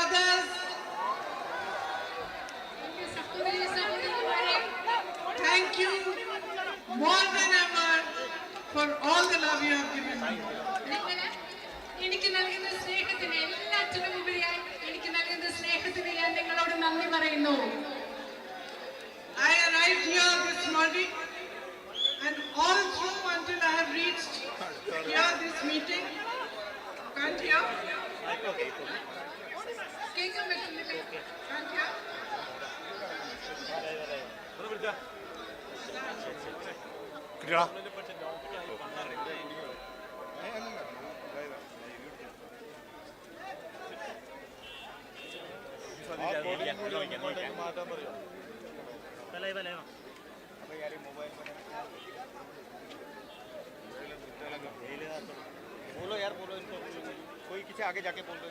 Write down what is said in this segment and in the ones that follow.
brothers, thank you more than ever for all the love you have given me. എനിക്ക് നൽകുന്ന സ്നേഹത്തിന് എല്ലാത്തിനും ഉപരിയായി എനിക്ക് നൽകുന്ന സ്നേഹത്തിന് ഞാൻ നിങ്ങളോട് നന്ദി പറയുന്നു. I arrived here this morning and all through until I have reached here this meeting. Can't hear? കേൾക്കാൻ പറ്റുന്നില്ലേ? Can't hear? बोलो यार, बोलो इनको, कोई किसी आगे जाके बोल दो।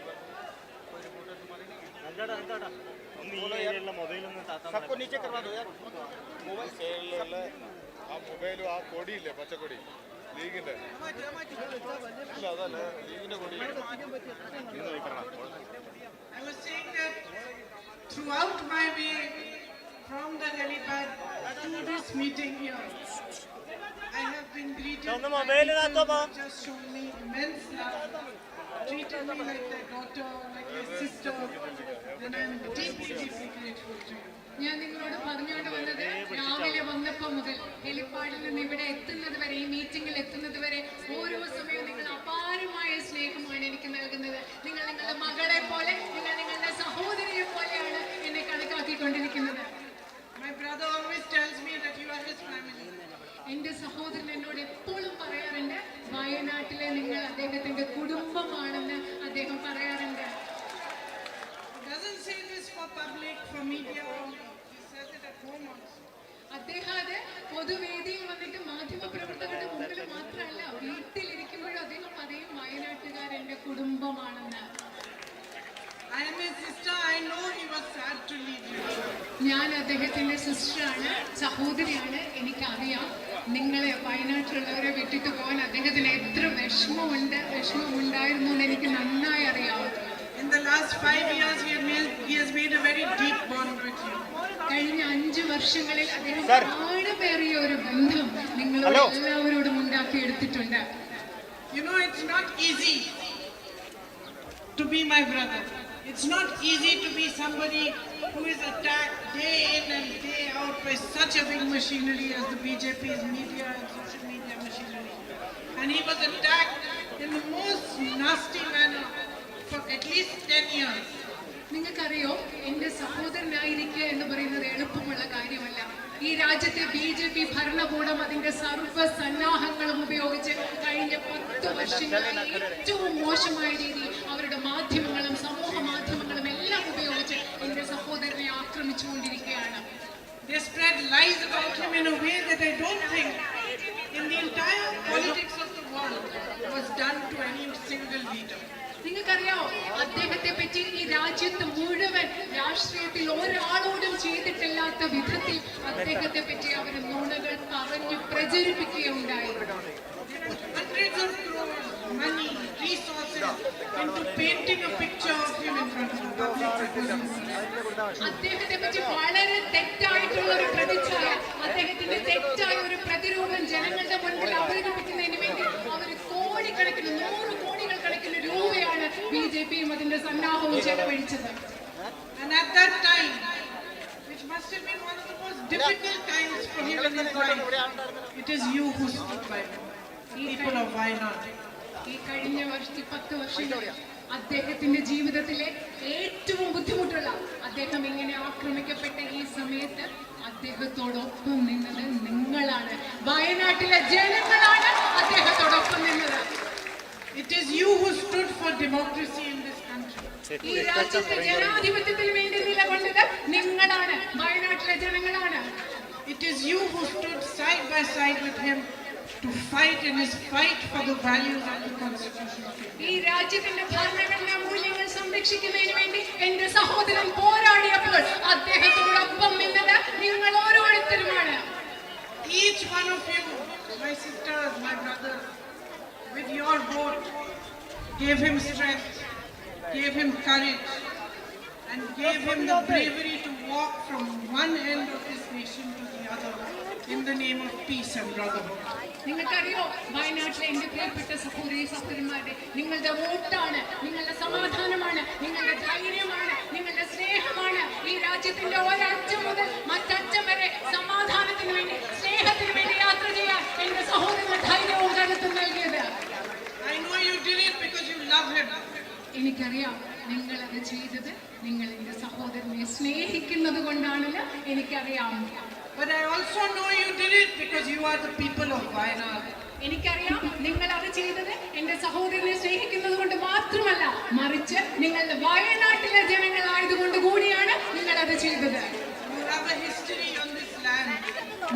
कोई रिपोर्टर तुम्हारे नहीं, बोलो यार, सबको नीचे करवा दो यार मोबाइल से। ആ മൊബൈലും ആ കൊടിയില്ലേ, പച്ചക്കൊടി, ലീഗിന്റെ ഇല്ല, അതല്ല ലീഗിന്റെ കൊടി. I was saying that throughout my way from the helipad to this meeting here, I have been greeted by people who have just shown me immense love, treated me like their daughter, like their sister, and I am deeply, deeply grateful to you. ഞാൻ നിങ്ങളോട് പറഞ്ഞുകൊണ്ട് വന്നത് രാവിലെ വന്നപ്പോൾ മുതൽ ഹെലിപ്പാഡിൽ നിന്ന് ഇവിടെ എത്തുന്നത് വരെ, ഈ മീറ്റിംഗിൽ എത്തുന്നത് വരെ ഓരോ സമയവും നിങ്ങൾ അപാരമായ സ്നേഹമാണ് എനിക്ക് നൽകുന്നത്. നിങ്ങൾ നിങ്ങളുടെ മകളെ പോലെ, നിങ്ങൾ നിങ്ങളുടെ സഹോദരിയെ പോലെയാണ് എന്നെ കണക്കാക്കിക്കൊണ്ടിരിക്കുന്നത്. My brother always tells me that you are his family. എന്റെ സഹോദരൻ എന്നോട് എപ്പോഴും പറയാറുണ്ട്, വയനാട്ടിലെ നിങ്ങൾ അദ്ദേഹത്തിന്റെ കുടുംബമാണെന്ന് അദ്ദേഹം പറയാറുണ്ട്. He doesn't say this for public, for media. He says it at home also. അദ്ദേഹം അത് പൊതുവേദിയിൽ വന്നിട്ട് മാധ്യമപ്രവർത്തകരുടെ മുമ്പിൽ മാത്രമല്ല, വീട്ടിലിരിക്കുമ്പോഴും അദ്ദേഹം പറയും, വയനാട്ടുകാർ എന്റെ കുടുംബമാണെന്ന്. I am his sister. I know he was sad to leave you. ഞാൻ അദ്ദേഹത്തിന്റെ സിസ്റ്ററാണ്, സഹോദരിയാണ്. എനിക്കറിയാം നിങ്ങളെ, വയനാട്ടിലുള്ളവരെ വിട്ടിട്ട് പോകാൻ അദ്ദേഹത്തിന് എത്ര വിഷമമുണ്ടായിരുന്നു എന്ന് എനിക്ക് നന്നായി അറിയാം. In the last 5 years, he has made a very deep bond with you. കഴിഞ്ഞ 5 വർഷങ്ങളിൽ അദ്ദേഹം ആഴമേറിയ ഒരു ബന്ധം നിങ്ങളോട് എല്ലാവരോടും ഉണ്ടാക്കിയെടുത്തിട്ടുണ്ട്. You know, it's not easy to be my brother. It's not easy to be somebody who is attacked day in and day out by such a big machinery as the BJP's media and social media machinery. And he was attacked in the most nasty manner for at least 10 years. നിങ്ങൾക്കറിയോ, എന്റെ സഹോദരനായിരിക്കുക എന്ന് പറയുന്നത് എളുപ്പമുള്ള കാര്യമല്ല. ഈ രാജ്യത്തെ BJP ഭരണകൂടം അതിന്റെ സർവ്വ സന്നാഹങ്ങളും ഉപയോഗിച്ച് കഴിഞ്ഞ 10 വർഷങ്ങളായി ഏറ്റവും മോശമായ രീതിയിൽ അവരുടെ മാധ്യമങ്ങളും സമൂഹ മാധ്യമങ്ങളും എല്ലാം ഉപയോഗിച്ച് എന്റെ സഹോദരനെ ആക്രമിച്ചുകൊണ്ടിരിക്കുകയാണ്. They spread lies about him in a way that I don't think in the entire politics of the world was done to any single leader. നിങ്ങൾക്കറിയാമോ, അദ്ദേഹത്തെ പറ്റി ഈ രാജ്യത്ത് മുഴുവൻ രാഷ്ട്രീയത്തിൽ ഒരാളോടും ചെയ്തിട്ടില്ലാത്ത വിധത്തിൽ അദ്ദേഹത്തെ പറ്റി അവർ നുണകൾ പറഞ്ഞു പ്രചരിപ്പിക്കുകയുണ്ടായി. Hundreds of crores, money, resources into painting a picture of him in front of the public. അദ്ദേഹത്തെ പറ്റി വളരെ തെറ്റായിട്ടുള്ള ഒരു പ്രതിച്ഛായ, അദ്ദേഹത്തിന്റെ തെറ്റായ ഒരു പ്രതിരൂപം ജനങ്ങളുടെ മുൻപിൽ അവതരിപ്പിക്കുന്നതിന് വേണ്ടി അവർ കോടിക്കണക്കിന്, 100 കോടികൾ കണക്കിന് രൂപയാണ് BJPയും അതിന്റെ സന്നാഹവും ചെലവഴിച്ചത്. And at that time, which must have been one of the most difficult times for him in his life, it is you who stood by him, people of Wayanad. ഈ കഴിഞ്ഞ 10 വർഷങ്ങളിൽ അദ്ദേഹത്തിന്റെ ജീവിതത്തിലെ ഏറ്റവും ബുദ്ധിമുട്ടുള്ള, അദ്ദേഹം ഇങ്ങനെ ആക്രമിക്കപ്പെട്ട ഈ സമയത്ത് അദ്ദേഹത്തോടൊപ്പം നിന്നത് നിങ്ങളാണ്, വയനാട്ടിലെ ജനങ്ങളാണ് അദ്ദേഹത്തോടൊപ്പം നിന്നത്. It is you who stood for democracy in this country. ഈ രാജ്യത്തെ ജനാധിപത്യത്തിന് വേണ്ടി നിലകൊണ്ടത് നിങ്ങളാണ്, വയനാട്ടിലെ ജനങ്ങളാണ്. It is you who stood side by side with him to fight in his fight for the values of the Constitution. ഈ രാജ്യത്തിന്റെ ഭരണഘടനാ മൂല്യങ്ങൾ സംരക്ഷിക്കുന്നതിന് വേണ്ടി എന്റെ സഹോദരൻ പോരാടിയപ്പോൾ അദ്ദേഹത്തോടൊപ്പം നിന്നത് നിങ്ങൾ ഓരോരുത്തരുമാണ്. Each one of you, my sisters, my brothers, with your vote, gave him strength, gave him courage, and gave him the bravery to walk from one end of this nation to the other in the name of peace and brotherhood. നിങ്ങൾക്കറിയോ വയനാട്ടിലെ എന്റെ പ്രിയപ്പെട്ട സഹോദരി സഹോദരന്മാരെ, നിങ്ങളുടെ വോട്ടാണ്, നിങ്ങളുടെ സമാധാനമാണ്, നിങ്ങളുടെ ധൈര്യമാണ്, നിങ്ങളുടെ സ്നേഹമാണ് ഈ രാജ്യത്തിന്റെ ഒരറ്റം മുതൽ മറ്ററ്റം വരെ സമാധാനത്തിന് വേണ്ടി, സ്നേഹത്തിന് വേണ്ടി യാത്ര ചെയ്യാൻ എന്റെ സഹോദരന് ധൈര്യവും കരുത്തും നൽകിയത്. I know you did it because you love him. എനിക്കറിയാം നിങ്ങൾ അത് ചെയ്തത് നിങ്ങൾ എന്റെ സഹോദരനെ സ്നേഹിക്കുന്നത് കൊണ്ടാണെന്ന് എനിക്കറിയാം. But I also know you did it because you are the people of Wayanad. എനിക്കറിയാം നിങ്ങൾ അത് ചെയ്തത് എന്റെ സഹോദരനെ സ്നേഹിക്കുന്നത് കൊണ്ട് മാത്രമല്ല, മറിച്ച് നിങ്ങളുടെ വയനാട്ടിലെ ജനങ്ങളായതുകൊണ്ട് കൂടിയാണ് നിങ്ങൾ അത് ചെയ്തത്. You have a history on this land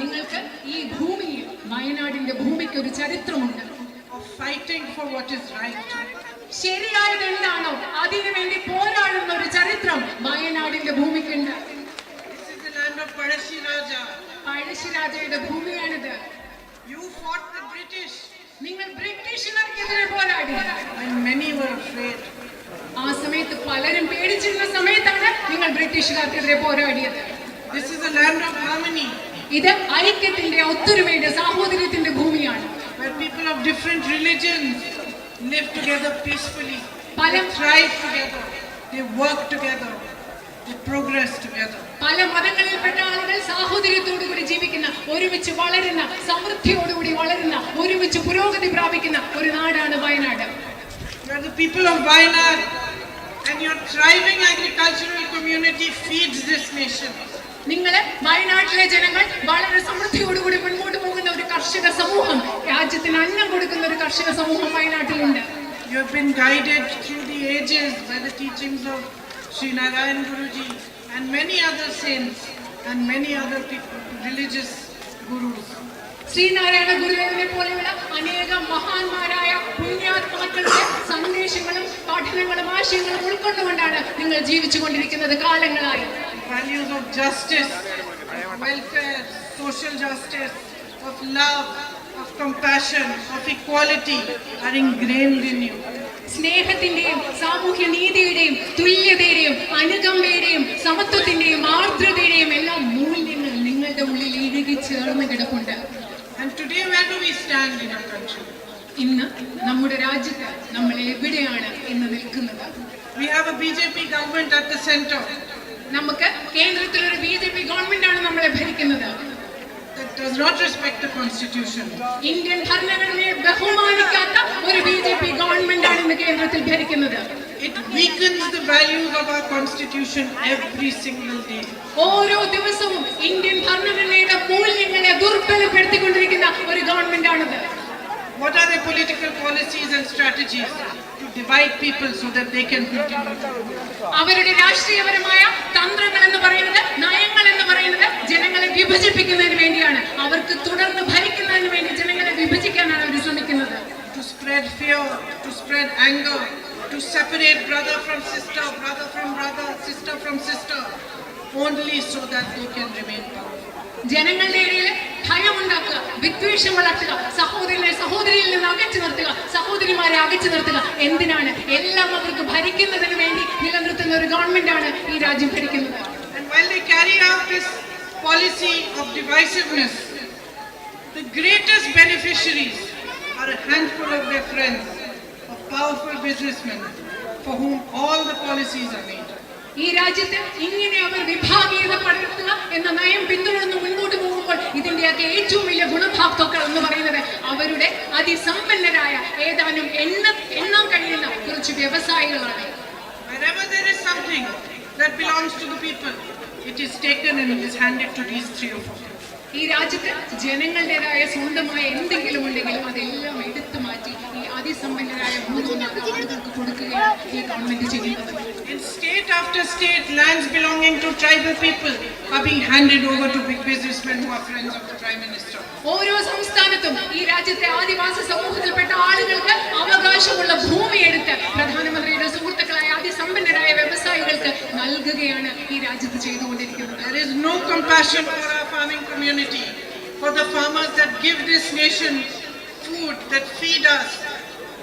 നിങ്ങൾക്ക് ഈ ഭൂമിയിൽ, വയനാടിന്റെ ഭൂമിക്ക് ഒരു ചരിത്രമുണ്ട്. of fighting for what is right. ശരിയായത് എന്താണോ അതിനു വേണ്ടി പോരാടുന്ന ഒരു ചരിത്രം വയനാടിന്റെ ഭൂമിക്കുണ്ട്. This is the land of Parashiraja. പഴശ്ശിരാജയുടെ ഭൂമിയാണിത്. You fought the British നിങ്ങൾ ബ്രിട്ടീഷുകാർക്കെതിരെ പോരാടി. when many were afraid. ആ സമയത്ത് പലരും പേടിച്ചിരുന്ന സമയത്താണ് നിങ്ങൾ ബ്രിട്ടീഷുകാർക്കെതിരെ പോരാടിയത്. This is the land of harmony, ഇത് ഐക്യത്തിന്റെ, ഒത്തൊരുമയുടെ, സാഹോദര്യത്തിന്റെ ഭൂമിയാണ്. where people of different religions live together peacefully. They Palam- thrive together. They work together. They progress together. പല മതങ്ങളിൽപ്പെട്ട ആളുകൾ സാഹോദര്യത്തോടുകൂടി ജീവിക്കുന്ന, ഒരുമിച്ച് വളരുന്ന, സമൃദ്ധിയോടുകൂടി വളരുന്ന, ഒരുമിച്ച് പുരോഗതി പ്രാപിക്കുന്ന ഒരു നാടാണ് Wayanad. You are the people of Wayanad, and your thriving agricultural community feeds this nation. നിങ്ങൾ വയനാട്ടിലെ ജനങ്ങൾ വളരെ സമൃദ്ധിയോടുകൂടി മുൻപോട്ട് പോകുന്ന ഒരു കർഷക സമൂഹം, രാജ്യത്തിന് അന്നം കൊടുക്കുന്ന ഒരു കർഷക സമൂഹം വയനാട്ടിലുണ്ട്. You have been guided through the ages by the teachings of Sri Narayan Guruji and many other saints and many other people, religious gurus. Sreenarayana ഗുരുദേവനെ പോലെയുള്ള അനേകം മഹാന്മാരായ പുണ്യാത്മാക്കളുടെ സന്ദേശങ്ങളും പഠനങ്ങളും ആശയങ്ങളും ഉൾക്കൊണ്ടുകൊണ്ടാണ് നിങ്ങൾ ജീവിച്ചുകൊണ്ടിരിക്കുന്നത് കാലങ്ങളായി. Values of justice, welfare, social justice, of love, of compassion, of equality are ingrained in you. സ്നേഹത്തിന്റെയും സാമൂഹ്യ നീതിയുടെയും തുല്യതയുടെയും അനുകമ്പയുടെയും സമത്വത്തിന്റെയും ആർദ്രതയുടെയും എല്ലാം മൂല്യങ്ങൾ നിങ്ങളുടെ ഉള്ളിൽ ഇഴുകി ചേർന്ന് കിടപ്പുണ്ട്. And today, where do we stand in our country? ഇന്ന് നമ്മുടെ രാജ്യത്ത് നമ്മൾ എവിടെയാണ് ഇന്ന് നിൽക്കുന്നത്? We have a BJP government at the center നമുക്ക് കേന്ദ്രത്തിൽ ഒരു BJP ഗവൺമെന്റ് ആണ് നമ്മളെ ഭരിക്കുന്നത്. that does not respect the constitution. Indian ഭരണഘടനയെ ബഹുമാനിക്കാത്ത ഒരു BJP ഗവൺമെന്റ് ആണ് ഇന്ന് കേന്ദ്രത്തിൽ ഭരിക്കുന്നത്. It weakens the values of our constitution every single day. ഓരോ ദിവസവും ഇന്ത്യൻ ഭരണഘടനയുടെ മൂല്യങ്ങളെ ദുർബലപ്പെടുത്തിക്കൊണ്ടിരിക്കുന്ന ഒരു ഗവൺമെന്റ് ആണിത്. What are their political policies and strategies to divide people so that they can continue to rule? അവരുടെ രാഷ്ട്രീയപരമായ തന്ത്രങ്ങൾ എന്ന് പറയുന്നത്, നയങ്ങൾ എന്ന് പറയുന്നത് ജനങ്ങളെ വിഭജിപ്പിക്കുന്നതിന് വേണ്ടിയാണ്. അവർക്ക് തുടർന്ന് ഭരിക്കുന്നതിന് വേണ്ടി ജനങ്ങളെ വിഭജിക്കാനാണ് അവർ ശ്രമിക്കുന്നത്. To spread fear, to spread anger, to separate brother from sister, brother from brother, sister from sister, only so that they can remain powerful. ജനങ്ങളുടെ ഇടയിൽ ഭയമുണ്ടാക്കുക, വിദ്വേഷം വളർത്തുക, സഹോദരനെ സഹോദരിയിൽ നിന്ന് അകറ്റി നിർത്തുക, സഹോദരിമാരെ അകറ്റി നിർത്തുക. എന്തിനാണ്? എല്ലാം അവർക്ക് ഭരിക്കുന്നതിന് വേണ്ടി നിലനിർത്തുന്ന ഒരു ഗവൺമെന്റ് ആണ് ഈ രാജ്യം ഭരിക്കുന്നത്. And while they carry out this policy of divisiveness, the greatest beneficiaries are a handful of their friends, of powerful businessmen for whom all the policies are made. ഈ രാജ്യത്ത് ഇങ്ങനെ അവർ വിഭാഗീയത പടർത്തുക എന്ന നയം പിന്തുടർന്ന് മുൻപോട്ട് പോകുമ്പോൾ ഇതിന്റെയൊക്കെ ഏറ്റവും വലിയ ഗുണഭോക്താക്കൾ എന്ന് പറയുന്നത് അവരുടെ അതിസമ്പന്നരായ ഏതാനും എണ്ണാൻ കഴിയുന്ന കുറച്ച് വ്യവസായികളാണ്. Wherever there is something that belongs to the people, it is taken and it is handed to these three or four. ഈ രാജ്യത്ത് ജനങ്ങളുടേതായ സ്വന്തമായ എന്തെങ്കിലും ഉണ്ടെങ്കിലും അതെല്ലാം എടുത്തു മാറ്റി ഈ അതിസമ്പന്നരായ ആളുകൾക്ക് കൊടുക്കുകയാണ് ഈ ഗവൺമെന്റ് ചെയ്യുന്നത്. In state after state, lands belonging to tribal people are being handed over to big businessmen who are friends of the Prime Minister. ഓരോ സംസ്ഥാനത്തും ഈ രാജ്യത്തെ ആദിവാസി സമൂഹത്തിൽപ്പെട്ട ആളുകൾക്ക് അവകാശമുള്ള ഭൂമി എടുത്ത് പ്രധാനമന്ത്രിയുടെ സുഹൃത്തുക്കളായ അതിസമ്പന്നരായ വ്യവസായികൾക്ക് നൽകുകയാണ് ഈ രാജ്യത്ത് ചെയ്തുകൊണ്ടിരിക്കുന്നത്. There is no compassion for our farming community, for the farmers that give this nation food, that feed us,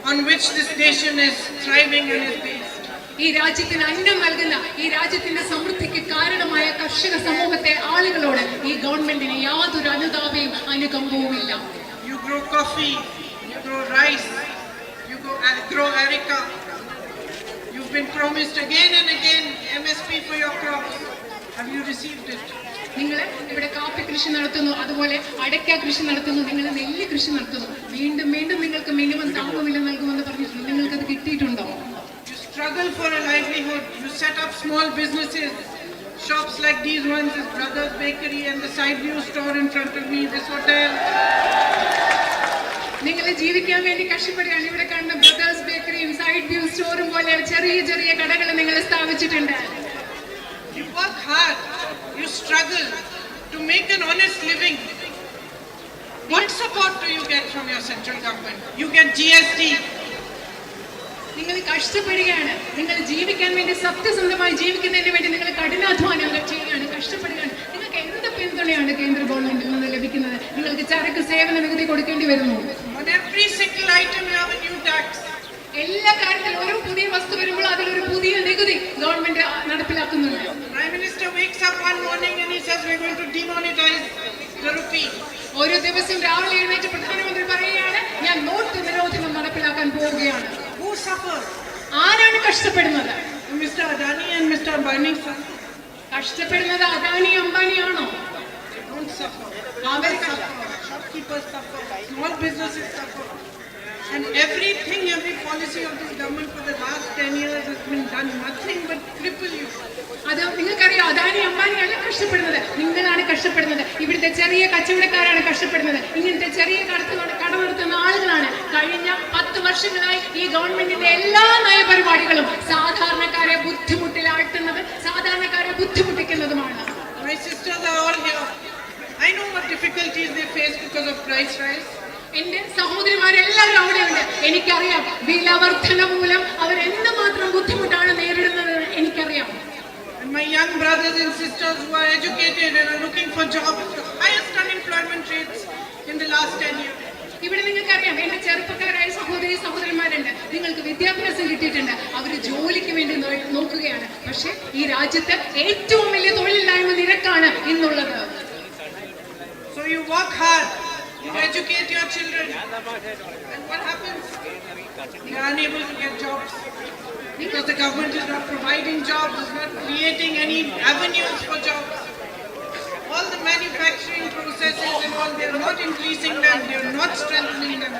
on which this nation is thriving and is based. ഈ രാജ്യത്തിന് അന്നം നൽകുന്ന, ഈ രാജ്യത്തിന്റെ സമൃദ്ധിക്ക് കാരണമായ കർഷക സമൂഹത്തെ, ആളുകളോട് ഈ ഗവൺമെന്റിന് യാതൊരു അനുതാപവും അനുകമ്പവുമില്ല. You grow coffee, you grow rice, you grow areca. You've been promised again and again MSP for your crops. Have you received it? നിങ്ങൾ ഇവിടെ കാപ്പി കൃഷി നടത്തുന്നു, അതുപോലെ അടയ്ക്ക കൃഷി നടത്തുന്നു, നിങ്ങൾ നെല്ല് കൃഷി നടത്തുന്നു. വീണ്ടും വീണ്ടും നിങ്ങൾക്ക് മിനിമം താങ്ങുവില നൽകുമെന്ന് പറഞ്ഞിട്ടുണ്ട്. നിങ്ങൾക്കത് കിട്ടിയിട്ടുണ്ടോ? You struggle for a livelihood. You set up small businesses, shops like these ones, this Brothers Bakery and the Side View store in front of me, this hotel. നിങ്ങൾ ജീവിക്കാൻ വേണ്ടി കഷ്ടപ്പെടുകയാണ്. ഇവിടെ കാണുന്ന ബ്രദേഴ്സ് ബേക്കറിയും സൈഡ് വ്യൂ സ്റ്റോറും പോലെ ചെറിയ ചെറിയ കടകൾ നിങ്ങൾ സ്ഥാപിച്ചിട്ടുണ്ട്. You work hard, you struggle to make an honest living. What support do you get from your central government? You get GST. നിങ്ങൾ കഷ്ടപ്പെടുകയാണ്, നിങ്ങൾ ജീവിക്കാൻ വേണ്ടി, സത്യസന്ധമായി ജീവിക്കുന്നതിന് വേണ്ടി നിങ്ങൾ കഠിനാധ്വാനം ചെയ്യുകയാണ്, കഷ്ടപ്പെടുകയാണ്. നിങ്ങൾക്ക് എന്ത് പിന്തുണയാണ് കേന്ദ്ര ഗവൺമെന്റിൽ നിന്ന് ലഭിക്കുന്നത്? നിങ്ങൾക്ക് ചരക്ക് സേവന നികുതി കൊടുക്കേണ്ടി വരുന്നു. On every single item you have a new tax. എല്ലാ കാര്യത്തിലും ഓരോ പുതിയ വസ്തു വരുമ്പോൾ അതിലൊരു പുതിയ നികുതി government നടപ്പിലാക്കുന്നുണ്ട്. Prime Minister wakes up one morning and he says we're going to demonetize the rupee. ഓരോ ദിവസം രാവിലെ എഴുന്നേറ്റ് പ്രധാനമന്ത്രി പറയുകയാണ് ഞാൻ നോട്ട് നിരോധനം നടപ്പിലാക്കാൻ പോവുകയാണ്. Who suffers? ആരാണ് കഷ്ടപ്പെടുന്നത്? Mr. Adani and Mr. Ambani. കഷ്ടപ്പെടുന്നത് Adani അംബാനിയാണോ? They don't suffer. Our Shopkeepers suffer. Small businesses suffer. And everything, every policy of this government for the last 10 years has been done nothing but cripple you. അത് നിങ്ങൾക്കറിയാം, അദാനി അംബാനിയല്ല കഷ്ടപ്പെടുന്നത്, നിങ്ങളാണ് കഷ്ടപ്പെടുന്നത്. ഇവിടുത്തെ ചെറിയ കച്ചവടക്കാരാണ് കഷ്ടപ്പെടുന്നത്. ഇങ്ങനത്തെ ചെറിയ കട നടത്തുന്ന ആളുകളാണ്. കഴിഞ്ഞ 10 വർഷങ്ങളായി ഈ ഗവൺമെന്റിന്റെ എല്ലാ നയപരിപാടികളും സാധാരണക്കാരെ ബുദ്ധിമുട്ടിലാഴ്ത്തുന്നത്, സാധാരണക്കാരെ ബുദ്ധിമുട്ടിക്കുന്നതുമാണ്. My sisters are all here. I know what difficulties they face because of price rise. എന്റെ സഹോദരിമാരെല്ലാവരും അവിടെയുണ്ട്. എനിക്കറിയാം വില വർധന മൂലം അവർ എന്തുമാത്രം ബുദ്ധിമുട്ടാണ് നേരിടുന്നത് എനിക്കറിയാം. And my young brothers and sisters who are educated and are looking for jobs, the highest unemployment rates in the last 10 years. ഇവിടെ നിങ്ങൾക്കറിയാം എന്റെ ചെറുപ്പക്കാരായ സഹോദരന്മാരുണ്ട്. നിങ്ങൾക്ക് വിദ്യാഭ്യാസം കിട്ടിയിട്ടുണ്ട്, അവർ ജോലിക്ക് വേണ്ടി നോക്കുകയാണ്. പക്ഷെ ഈ രാജ്യത്ത് ഏറ്റവും വലിയ തൊഴിലില്ലായ്മ നിരക്കാണ് ഇന്നുള്ളത്. So you work hard, you educate your children, and what happens? They are unable to get jobs because the government is not providing jobs, is not creating any avenues for jobs. All the manufacturing processes and all, they are not increasing them, they are not strengthening them.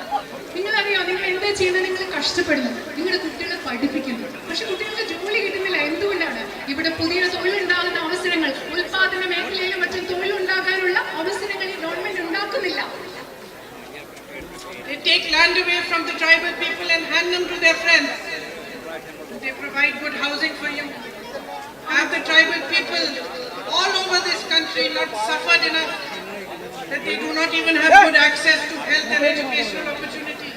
നിങ്ങളറിയോ നിങ്ങൾ എന്താ ചെയ്യുന്നത്? നിങ്ങൾ കഷ്ടപ്പെടുന്നു, നിങ്ങളുടെ കുട്ടികളെ പഠിപ്പിക്കുന്നു, പക്ഷെ കുട്ടികൾക്ക് ജോലി കിട്ടുന്നില്ല. എന്തുകൊണ്ടാണ്? ഇവിടെ പുതിയ തൊഴിലുണ്ടാകുന്ന അവസരങ്ങൾ, ഉൽപാദന മേഖലയിലും മറ്റും തൊഴിലുണ്ടാകാനുള്ള അവസരങ്ങൾ ഈ ഗവൺമെന്റ് ഉണ്ടാക്കുന്നില്ല. They take land away from the tribal people and hand them to their friends. They provide good housing for you. Have the tribal people all over this country not suffered enough that they do not even have good access to health and educational opportunities?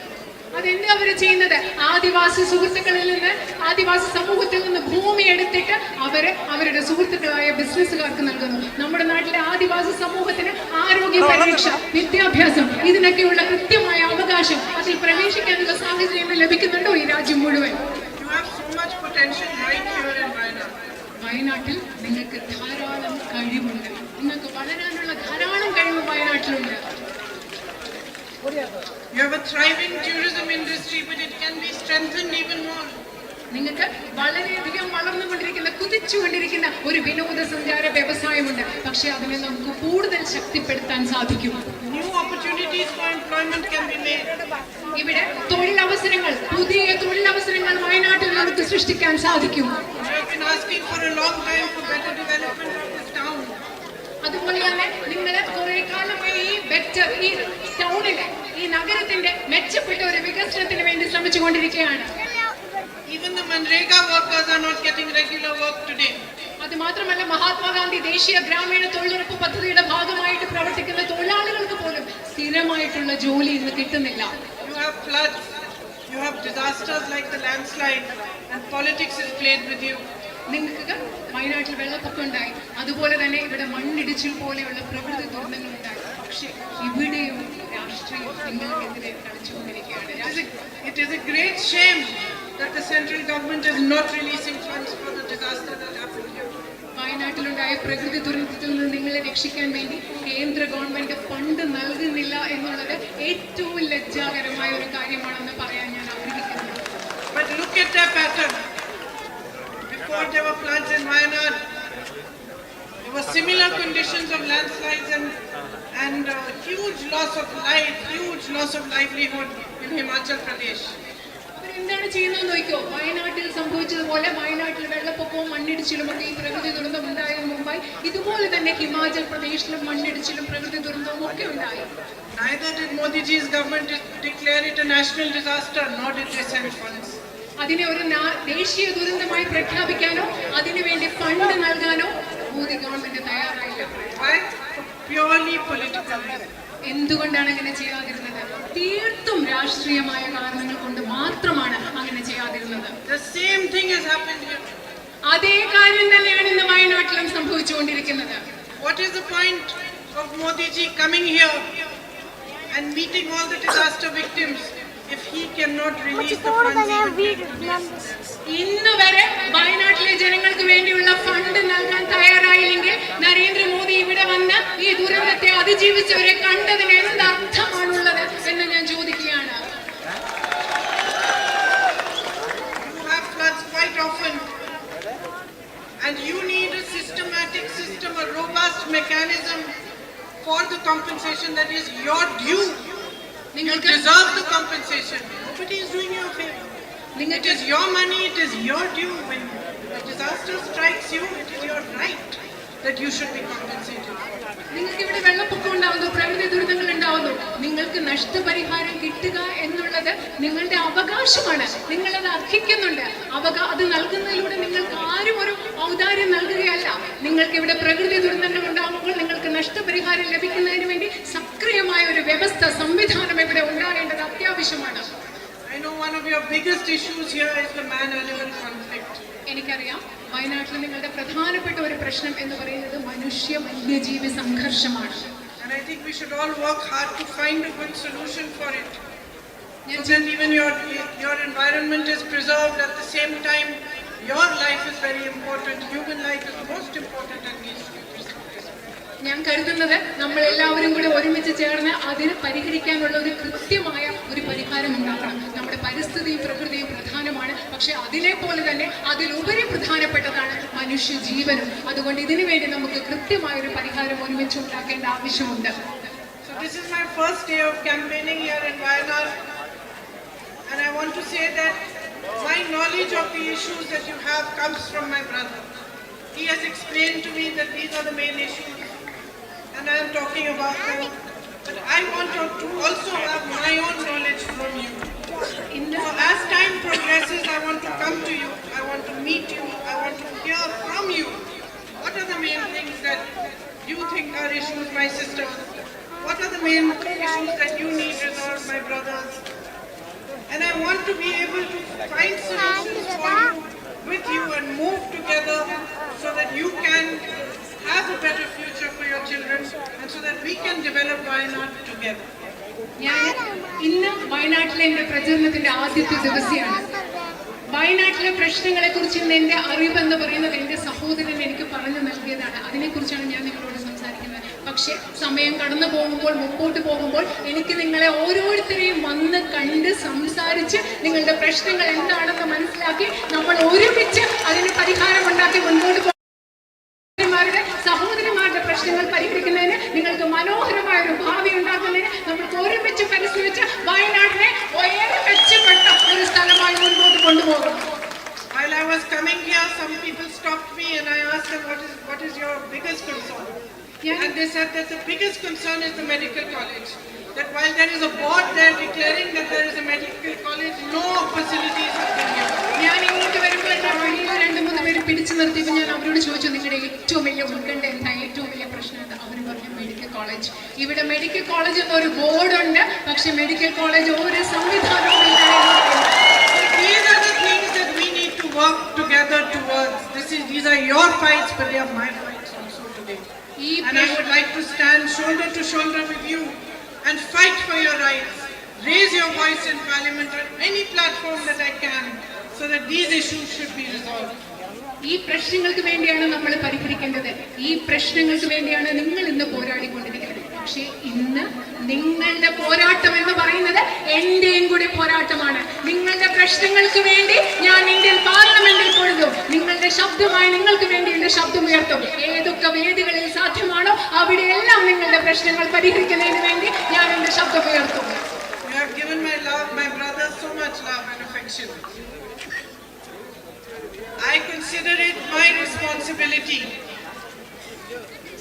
അതെന്താ അവര് ചെയ്യുന്നത്? ആദിവാസി സുഹൃത്തുക്കളിൽ നിന്ന്, ആദിവാസി സമൂഹത്തിൽ നിന്ന് ഭൂമി എടുത്തിട്ട് അവരുടെ സുഹൃത്തുക്കളായ ബിസിനസ്സുകാർക്ക് നൽകുന്നു. നമ്മുടെ നാട്ടിലെ ആദിവാസി സമൂഹത്തിന് ആരോഗ്യ പരിരക്ഷ, വിദ്യാഭ്യാസം, ഇതിനൊക്കെയുള്ള കൃത്യമായ അവകാശം, അതിൽ പ്രവേശിക്കാനുള്ള സാഹചര്യം ലഭിക്കുന്നുണ്ടോ ഈ രാജ്യം മുഴുവൻ? You have so much potential right here in Wayanad. വയനാട്ടിൽ നിങ്ങൾക്ക് ധാരാളം കഴിവുണ്ട്. നിങ്ങൾക്ക് വളരാനുള്ള ധാരാളം കഴിവ് വയനാട്ടിലുണ്ട്. You have a thriving tourism industry, but it can be strengthened even more. നിങ്ങൾക്ക് വളരെയധികം വളർന്നുകൊണ്ടിരിക്കുന്ന, കുതിച്ചുകൊണ്ടിരിക്കുന്ന ഒരു വിനോദസഞ്ചാര വ്യവസായമുണ്ട്. പക്ഷെ അതിനെ നമുക്ക് കൂടുതൽ ശക്തിപ്പെടുത്താൻ സാധിക്കും. New opportunities for employment can be made. ഇവിടെ തൊഴിലവസരങ്ങൾ, പുതിയ തൊഴിലവസരങ്ങൾ വയനാട്ടിൽ നമുക്ക് സൃഷ്ടിക്കാൻ സാധിക്കും. You have been asking for a long time for better development of this town. അതുപോലെ തന്നെ നിങ്ങൾ കുറെ കാലമായി ഈ ടൗണിലെ, ഈ നഗരത്തിന്റെ മെച്ചപ്പെട്ട ഒരു വികസനത്തിന് വേണ്ടി ശ്രമിച്ചുകൊണ്ടിരിക്കുകയാണ്. Even the Manrega workers are not getting regular work today. അത് മാത്രമല്ല, മഹാത്മാഗാന്ധി ദേശീയ ഗ്രാമീണ തൊഴിലുറപ്പ് പദ്ധതിയുടെ ഭാഗമായിട്ട് പ്രവർത്തിക്കുന്ന തൊഴിലാളികൾക്ക് പോലും സ്ഥിരമായിട്ടുള്ള ജോലി ഇന്ന് കിട്ടുന്നില്ല. You have floods, you have disasters like the landslide, and politics is played with you. നിങ്ങൾക്ക് വയനാട്ടിൽ വെള്ളപ്പൊക്കം ഉണ്ടായി, അതുപോലെ തന്നെ ഇവിടെ മണ്ണിടിച്ചിൽ പോലെയുള്ള പ്രകൃതി ദുരന്തങ്ങൾ ഉണ്ടായി. പക്ഷെ ഇവിടെയും രാഷ്ട്രീയം നിങ്ങൾക്കെതിരെ കളിച്ചുകൊണ്ടിരിക്കുകയാണ്. It is a great shame that the central government is not releasing funds for the disaster that happened here. വയനാട്ടിലുണ്ടായ പ്രകൃതി ദുരന്തത്തിൽ നിന്ന് നിങ്ങളെ രക്ഷിക്കാൻ വേണ്ടി കേന്ദ്ര ഗവൺമെന്റ് ഫണ്ട് നൽകുന്നില്ല എന്നുള്ളത് ഏറ്റവും ലജ്ജാകരമായ ഒരു കാര്യമാണെന്ന് പറയാൻ ഞാൻ ആഗ്രഹിക്കുന്നു. But look at their pattern. Before there were floods in Wayanad, there were similar conditions of landslides and huge loss of life, huge loss of livelihood in Himachal Pradesh. എന്താണ് ചെയ്യുന്നത് നോക്കിയോ, വയനാട്ടിൽ സംഭവിച്ചതുപോലെ വയനാട്ടിൽ വെള്ളപ്പൊക്കവും മണ്ണിടിച്ചിലും ഒക്കെ ഈ പ്രകൃതി ദുരന്തം ഉണ്ടായതിനു മുമ്പായി ഇതുപോലെ തന്നെ ഹിമാചൽ പ്രദേശിലും മണ്ണിടിച്ചിലും പ്രകൃതി ദുരന്തവും ഒക്കെ ഉണ്ടായി. Neither did Modi ji's government declare it a national disaster, nor did they send funds. അതിനെ ഒരു ദേശീയ ദുരന്തമായി പ്രഖ്യാപിക്കാനോ അതിനുവേണ്ടി ഫണ്ട് നൽകാനോ മോദി ഗവൺമെന്റ് തയ്യാറായില്ല. Why? For purely political reasons. എന്തുകൊണ്ടാണ് അങ്ങനെ ചെയ്യാതിരുന്നത്? തീർത്തും രാഷ്ട്രീയമായ കാരണങ്ങൾ കൊണ്ട് മാത്രമാണ് അങ്ങനെ ചെയ്യാതിരുന്നത്. The same thing has happened here. അതേ കാര്യം തന്നെയാണ് ഇന്ന് വയനാട്ടിലും സംഭവിച്ചുകൊണ്ടിരിക്കുന്നത്. What is the point of Modi ji coming here and meeting all the disaster victims if he cannot release the funds even to ഇന്ന് വരെ വയനാട്ടിലെ ജനങ്ങൾക്ക് വേണ്ടിയുള്ള ഫണ്ട് നൽകാൻ തയ്യാറായില്ലെങ്കിൽ നരേന്ദ്രമോദി ഇവിടെ വന്ന് ഈ ദുരന്തത്തെ അതിജീവിച്ചവരെ കണ്ടതിന് എന്ത് അർത്ഥമാണുള്ളത് എന്ന് ഞാൻ ചോദിക്കുകയാണ്. You have floods quite often and you need a systematic system, a robust mechanism for the compensation that is your due. You deserve the compensation. Nobody is doing you a favor. It is your money, it is your due. When a disaster strikes you, it is your right that you should be compensated. നിങ്ങൾക്ക് ഇവിടെ വെള്ളപ്പൊക്കം ഉണ്ടാവുന്നു, പ്രകൃതി ദുരിതങ്ങൾ ഉണ്ടാവുന്നു, നിങ്ങൾക്ക് നഷ്ടപരിഹാരം കിട്ടുക എന്നുള്ളത് നിങ്ങളുടെ അവകാശമാണ്. നിങ്ങളത് അർഹിക്കുന്നുണ്ട്. അത് നൽകുന്നതിലൂടെ നിങ്ങൾക്ക് ആരും ഒരു ഔദാര്യം നൽകുകയല്ല. നിങ്ങൾക്ക് ഇവിടെ പ്രകൃതി ദുരന്തങ്ങൾ ഉണ്ടാകുമ്പോൾ നിങ്ങൾക്ക് നഷ്ടപരിഹാരം ലഭിക്കുന്നതിന് വേണ്ടി സക്രിയമായ ഒരു വ്യവസ്ഥ, സംവിധാനം ഇവിടെ ഉണ്ടാകേണ്ടത് അത്യാവശ്യമാണ്. I know one of your biggest issues here is the man-animal conflict. എനിക്കറിയാം വയനാട്ടിൽ നിങ്ങളുടെ പ്രധാനപ്പെട്ട ഒരു പ്രശ്നം എന്ന് പറയുന്നത് മനുഷ്യ വന്യജീവി സംഘർഷമാണ്. And I think we should all work hard to find a good solution for it. So that even your environment is preserved, at the same time your life is very important. Human life is most important and needs to be preserved. ഞാൻ കരുതുന്നത് നമ്മൾ എല്ലാവരും കൂടി ഒരുമിച്ച് ചേർന്ന് അതിന് പരിഹരിക്കാനുള്ള ഒരു കൃത്യമായ ഒരു പരിഹാരം ഉണ്ടാക്കണം. നമ്മുടെ പരിസ്ഥിതിയും പ്രകൃതിയും പ്രധാനമാണ്, പക്ഷെ അതിനെ പോലെ തന്നെ അതിലുപരി പ്രധാനപ്പെട്ടതാണ് മനുഷ്യ ജീവനും. അതുകൊണ്ട് ഇതിനു വേണ്ടി നമുക്ക് കൃത്യമായ ഒരു പരിഹാരം ഒരുമിച്ച് ഉണ്ടാക്കേണ്ട ആവശ്യമുണ്ട്. So this is my first day of campaigning here in Wayanad, and I want to say that my knowledge of the issues that you have comes from my brother. He has explained to me that these are the main issues, and I am talking about them. But I want to also have my own knowledge from you. So as time progresses, I want to come to you, I want to meet you, I want to hear from you. What are the main things that you think are issues, my sister? What are the main issues that you need resolved, my brothers? And I want to be able to find solutions for you, with you, and move together so that you can have a better future for your children and so that we can develop Wayanad together. ഞാൻ ഇന്ന് വയനാട്ടിലെ എൻ്റെ പ്രചരണത്തിന്റെ ആദ്യത്തെ ദിവസമാണ്. വയനാട്ടിലെ പ്രശ്നങ്ങളെ കുറിച്ച് എൻ്റെ അറിവ് എന്ന് പറയുന്നത് എൻ്റെ സഹോദരൻ എനിക്ക് പറഞ്ഞു നൽകിയതാണ്. അതിനെക്കുറിച്ചാണ് ഞാൻ നിങ്ങളോട് സംസാരിക്കുന്നത്. പക്ഷെ സമയം കടന്നു പോകുമ്പോൾ, മുമ്പോട്ട് പോകുമ്പോൾ എനിക്ക് നിങ്ങളെ ഓരോരുത്തരെയും വന്ന് കണ്ട് സംസാരിച്ച് നിങ്ങളുടെ പ്രശ്നങ്ങൾ എന്താണെന്ന് മനസ്സിലാക്കി നമ്മൾ ഒരുമിച്ച് അതിന് പരിഹാരം ഉണ്ടാക്കി മുൻപോട്ട് പോകും. സഹോദരിമാരുടെ പ്രശ്നങ്ങൾ പരിഹരിക്കുന്നതിന്, നിങ്ങൾക്ക് മനോഹരമായ ഒരു ഭാവി ഉണ്ടാക്കുന്നതിന് നമുക്ക് ഒരുമിച്ച് പരിശ്രമിച്ച് വയനാടിനെ ഒരേ മെച്ചപ്പെട്ട ഒരു സ്ഥലമായി മുൻപോട്ട് കൊണ്ടുപോകും. While I was coming here, some people stopped me and I asked them, what is your biggest concern? And they said that the biggest concern is the medical college. That while there is a board there declaring that there is a medical college, no facilities have been given. ഞാൻ ഇങ്ങോട്ട് വരുമ്പോൾ എന്നെ വഴിയിൽ 2-3 പേര് പിടിച്ചു നിർത്തിയപ്പോൾ ഞാൻ അവരോട് ചോദിച്ചു, നിങ്ങളുടെ ഏറ്റവും വലിയ ഉത്കണ്ഠ എന്താ, ഏറ്റവും വലിയ പ്രശ്നം എന്താ? അവർ പറഞ്ഞു മെഡിക്കൽ കോളേജ്. ഇവിടെ മെഡിക്കൽ കോളേജ് എന്നൊരു ബോർഡുണ്ട്, പക്ഷെ മെഡിക്കൽ കോളേജ് ഒരു സംവിധാനവും ഇല്ല. These are the things that we need to work together towards. These are your fights, but they are my fights also today. And I would like to stand shoulder to shoulder with you and fight for your rights. Raise your voice in Parliament on any platform that I can, so that these issues should be resolved. ഈ പ്രശ്നങ്ങൾക്ക് വേണ്ടിയാണ് നമ്മൾ പരിഹരിക്കേണ്ടത്. ഈ പ്രശ്നങ്ങൾക്ക് വേണ്ടിയാണ് നിങ്ങൾ ഇന്ന് പോരാടിക്കൊണ്ടിരിക്കുന്നത്. പക്ഷേ ഇന്ന് നിങ്ങളുടെ പോരാട്ടം എന്ന് പറയുന്നത് എന്റെയും കൂടി പോരാട്ടമാണ്. നിങ്ങളുടെ പ്രശ്നങ്ങൾക്ക് വേണ്ടി ഞാൻ ഇന്ത്യൻ പാർലമെന്റിൽ പൊഴുതും. നിങ്ങളുടെ ശബ്ദമായി നിങ്ങൾക്ക് വേണ്ടി എന്റെ ശബ്ദം ഉയർത്തും. ഏതൊക്കെ വേദികളിൽ സാധ്യമാണോ അവിടെയെല്ലാം നിങ്ങളുടെ പ്രശ്നങ്ങൾ പരിഹരിക്കുന്നതിന് വേണ്ടി ഞാൻ എന്റെ ശബ്ദം ഉയർത്തും. You have given my brothers so much love and affection. I consider it my responsibility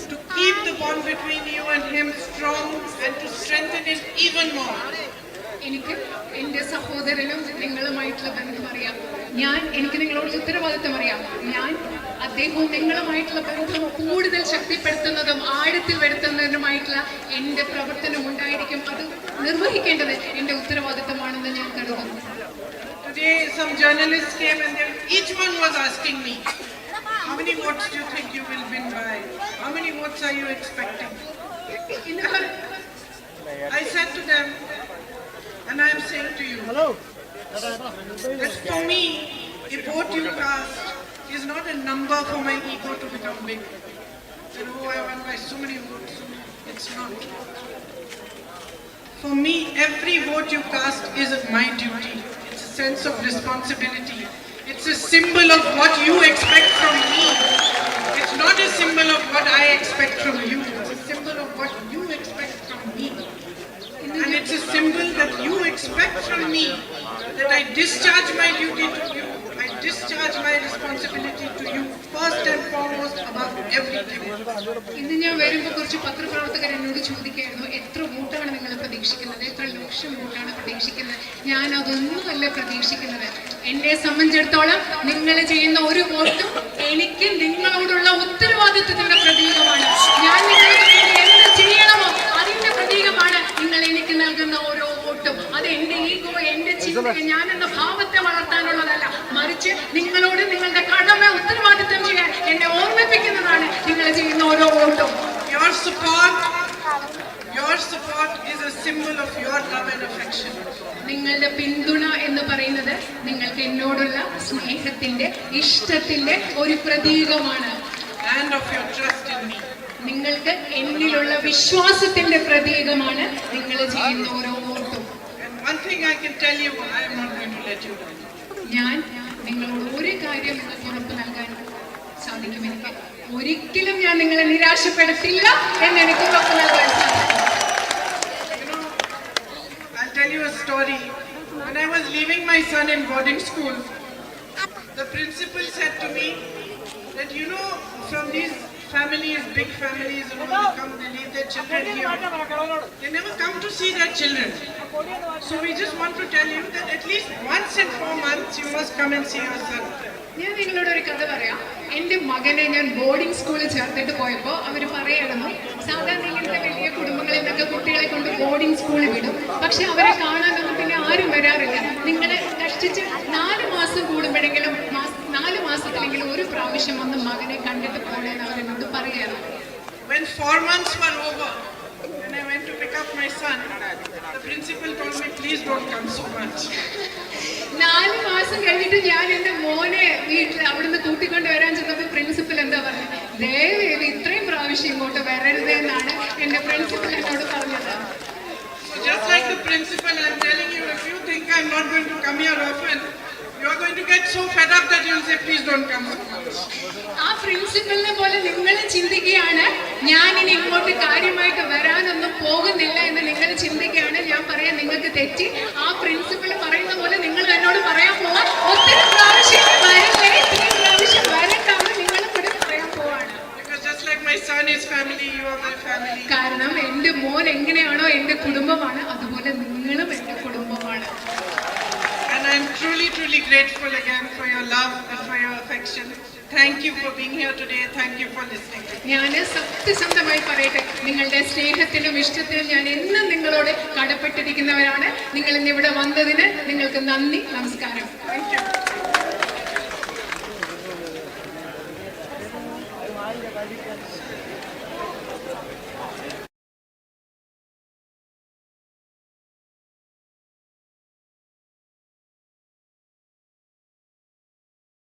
to keep the bond between you and him strong and to strengthen it even more. എനിക്ക് എന്റെ സഹോദരനും നിങ്ങളുമായിട്ടുള്ള ബന്ധം അറിയാം. എനിക്ക് നിങ്ങളോട് ഉത്തരവാദിത്തം അറിയാം. അദ്ദേഹവും നിങ്ങളുമായിട്ടുള്ള ബന്ധം കൂടുതൽ ശക്തിപ്പെടുത്തുന്നതും ആഴത്തിൽ വരുത്തുന്നതിനുമായിട്ടുള്ള എന്റെ പ്രവർത്തനം ഉണ്ടായിരിക്കും. അത് നിർവഹിക്കേണ്ടത് എന്റെ ഉത്തരവാദിത്തമാണെന്ന് ഞാൻ കരുതുന്നു. Today some journalists came and each one was asking me, how many votes do you think you will win by? How many votes are you expecting? I said to them, and I am saying to you, that for me, a vote you cast is not a number for my ego to become big. You know, I won by so many votes. It's not. For me, every vote you cast is my duty. It's a sense of responsibility. It's a symbol of what you expect from me. It's not a symbol of what I expect from you. It's a symbol of what you expect from me. And it's a symbol that you expect from me, that I discharge my duty to you. I discharge my responsibility to you first and foremost above everything. ഇന്ന് ഞാൻ വരുമ്പോൾ കുറച്ച് പത്രപ്രവർത്തകർ എന്നോട് ചോദിക്കായിരുന്നു, എത്ര വോട്ടാണ് നിങ്ങൾ പ്രതീക്ഷിക്കുന്നത്, എത്ര ലക്ഷം വോട്ടാണ് പ്രതീക്ഷിക്കുന്നത്. ഞാൻ അതൊന്നുമല്ല പ്രതീക്ഷിക്കുന്നത്. എന്നെ സംബന്ധിച്ചിടത്തോളം നിങ്ങൾ ചെയ്യുന്ന ഒരു വോട്ടും എനിക്ക് നിങ്ങളോടുള്ള ഉത്തരവാദിത്വത്തിന്റെ പ്രതീകമാണ്. ഞാൻ നിങ്ങൾക്ക് വേണ്ടി എന്ത് ചെയ്യണമോ അതിന്റെ പ്രതീകമാണ് നിങ്ങൾ എനിക്ക് നൽകുന്ന ഓരോ വോട്ടും. അത് എന്റെ ഈഗോ, എന്റെ ചിന്ത, ഞാൻ എന്ന ഭാവത്തെ വളർത്താനുള്ളതല്ല, മറിച്ച് നിങ്ങളോട് നിങ്ങളുടെ കടമ ഉത്തരവാദിത്വം ചെയ്യാൻ എന്നെ ഓർമ്മിപ്പിക്കുന്നതാണ് നിങ്ങൾ ചെയ്യുന്ന ഓരോ വോട്ടും. Your support is a symbol of your love and affection. നിങ്ങളുടെ പിന്തുണ എന്ന് പറയുന്നത് നിങ്ങൾക്ക് എന്നോടുള്ള സ്നേഹത്തിന്റെ, ഇഷ്ടത്തിന്റെ ഒരു പ്രതീകമാണ്. And of your trust in me. നിങ്ങൾക്ക് എന്നിലുള്ള വിശ്വാസത്തിന്റെ പ്രതീകമാണ് നിങ്ങൾ ചെയ്യുന്ന ഓരോ വോട്ടും. And one thing I can tell you, I am not going to let you down. ഞാൻ നിങ്ങളോട് ഒരു കാര്യം നിങ്ങൾക്ക് ഉറപ്പ് നൽകാൻ സാധിക്കും. എനിക്ക് ഒരിക്കലും ഞാൻ നിങ്ങളെ നിരാശപ്പെടുത്തില്ല എന്ന് എനിക്ക് ഉറപ്പ് നൽകാൻ സാധിക്കും. I'll tell you a story. When I was leaving my son in boarding school, the principal said to me that, you know, from these families, big families, you know, they come, they leave their children here. They never come to see their children. So we just want to tell you that at least once in 4 months you must come and see your son. ഞാൻ നിങ്ങളോട് ഒരു കഥ പറയാം. എന്റെ മകനെ ഞാൻ boarding സ്കൂളിൽ ചേർത്തിട്ട് പോയപ്പോൾ അവർ പറയായിരുന്നു, സാധാരണ ഇങ്ങനത്തെ വലിയ കുടുംബങ്ങളിൽ നിന്നൊക്കെ കുട്ടികളെ കൊണ്ട് ബോർഡിംഗ് സ്കൂളിൽ വിടും, പക്ഷെ അവരെ കാണാനൊന്നും പിന്നെ ആരും വരാറില്ല. നിങ്ങളെ കഷ്ടിച്ച് 4 മാസം കൂടുമ്പോഴെങ്കിലും 4 മാസത്തിലെങ്കിലും ഒരു പ്രാവശ്യം വന്ന് മകനെ കണ്ടിട്ട് പോകണമെന്ന് അവരെന്നോട് പറയാറുണ്ട്. When 4 months were over, when I went to pick up my son, the principal told me, please don't come so much. 4 മാസം കഴിഞ്ഞിട്ട് ഞാൻ എന്റെ മോനെ വീട്ടിൽ അവിടുന്ന് കൂട്ടിക്കൊണ്ട് വരാൻ ചെന്നപ്പോൾ പ്രിൻസിപ്പൽ എന്താ പറഞ്ഞത്, ദയവേത് ഇത്രയും പ്രാവശ്യം ഇങ്ങോട്ട് വരരുത് എന്നാണ് എന്റെ പ്രിൻസിപ്പൽ എന്നോട് പറഞ്ഞത്. So just like the principal, I'm telling you, if you think I'm not going to come here often, you're going to get so fed up that you'll say, please don't come so much. ആ പ്രിൻസിപ്പലിനെ പോലെ നിങ്ങൾ ചിന്തിക്കുകയാണ്, ഞാൻ ഇനി ഇങ്ങോട്ട് കാര്യമായിട്ട് വരാനൊന്നും പോകുന്നില്ല എന്ന് നിങ്ങൾ ചിന്തിക്കുകയാണ്. ഞാൻ പറയാൻ നിങ്ങൾക്ക് തെറ്റി. ആ പ്രിൻസിപ്പൽ പറയുന്ന പോലെ നിങ്ങൾ എന്നോട് പറയാൻ പോവാൻ ഒത്തിരി പ്രാവശ്യം വരില്ലേ, ഇത്രയും പ്രാവശ്യം വരണ്ടാന്ന് നിങ്ങൾ കൂടെ പറയാൻ പോവാണ്. Because just like my son is family, you are my family. കാരണം എന്റെ മോൻ എങ്ങനെയാണോ എന്റെ കുടുംബമാണ്, അതുപോലെ നിങ്ങളും എന്റെ കുടുംബമാണ്. And I'm truly, truly grateful again for your love and for your affection. Thank you for being here today. Thank you for listening. ഞാൻ സത്യസന്ധമായി പറയട്ടെ, നിങ്ങളുടെ സ്നേഹത്തിനും ഇഷ്ടത്തിനും ഞാൻ എന്നും നിങ്ങളോട് കടപ്പെട്ടിരിക്കുന്നവരാണ്. നിങ്ങൾ ഇന്ന് ഇവിടെ വന്നതിന് നിങ്ങൾക്ക് നന്ദി, നമസ്കാരം. Thank you.